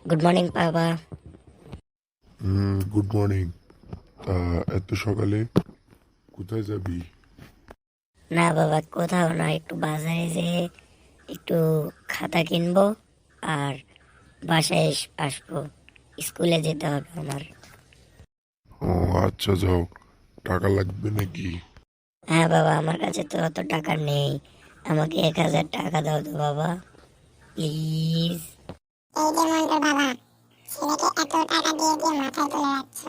Good morning বাবা। Good morning. এত সকালে কোথায় যাবি? না বাবা, কোথাও না, একটু বাজারে যেয়ে একটু খাতা কিনবো আর বাসায় আসবো। স্কুলে যেতে হবে আমার। ও আচ্ছা, যাও। টাকা লাগবে নাকি? হ্যাঁ বাবা, আমার কাছে তো অত টাকা নেই। আমাকে 1,000 টাকা দাও তো বাবা, প্লিজ। এই যে মন্টুর বাবা, ছেলেকে এত টাকা দিয়ে দিয়ে মাথায় তুলে রাখছ।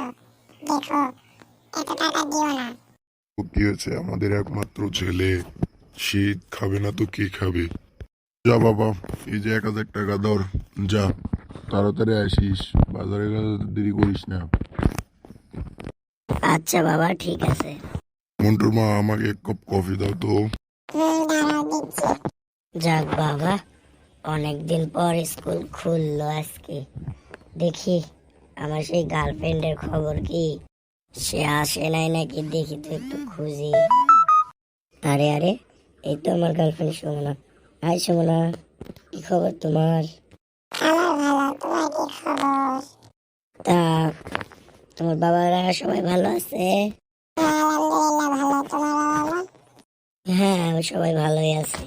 দেখো, এত টাকা দিও না। ও কি হয়েছে? আমাদের একমাত্র ছেলে, শীত খাবে না তো কে খাবে? যা বাবা, এই যে 1,000 টাকা ধর, যা তাড়াতাড়ি আসিস, বাজারে গেলে দেরি করিস না। আচ্ছা বাবা, ঠিক আছে। মন্টুর মা, আমাকে এক কাপ কফি দাও তো। দাঁড়াও দিচ্ছি। যাক বাবা, অনেকদিন পর স্কুল খুললো আজকে। দেখি আমার সেই গার্লফ্রেন্ডের খবর কি, সে আসে নাই নাকি, দেখি তো একটু খুঁজি। আরে আরে, এই তো আমার গার্লফ্রেন্ড সুমনা। হাই সুমনা, কি খবর তোমার? আমার ভালো, তোমার কি খবর? তা তোমার বাবারা সবাই ভালো আছে? আলহামদুলিল্লাহ ভালো, তোমার বাবা মা? হ্যাঁ, সবাই ভালোই আছে।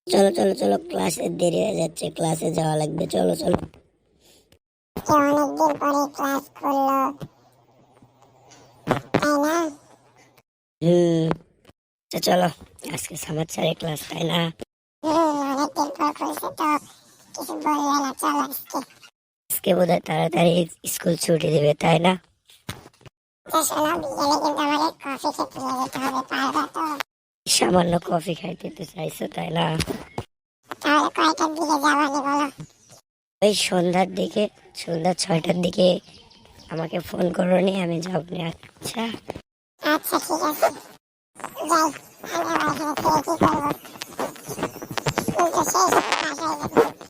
চলো চলো চলো, ক্লাসে দেরি হয়ে যাচ্ছে, ক্লাসে যাওয়া লাগবে, চলো চলো। যে অনেকদিন পরে ক্লাস করলো, তাই না? তো চলো, আজকে সামার স্যারের ক্লাস, তাই না? অনেকদিন পর করছে তো, কিছু বললে না, চল আজকে। আজকে বোধহয় তাড়াতাড়ি স্কুল ছুটি দিবে, তাই না? তো শোনো, বিকেলে কিন্তু আমাকে কফি খেতে নিয়ে যেতে হবে, পারবা তো? সামান্য কফি খাইতে তো চাইছো, তাই না? তাহলে কয়টার দিকে যাবানি বলো? ওই সন্ধ্যার দিকে, সন্ধ্যা 6টার দিকে আমাকে ফোন করো নি, আমি যাবো নি। আচ্ছা। আচ্ছা ঠিক আছে, যাই। আমি আবার এখানে থেকে কি করবো? স্কুল তো শেষ, বাসায় যাবো।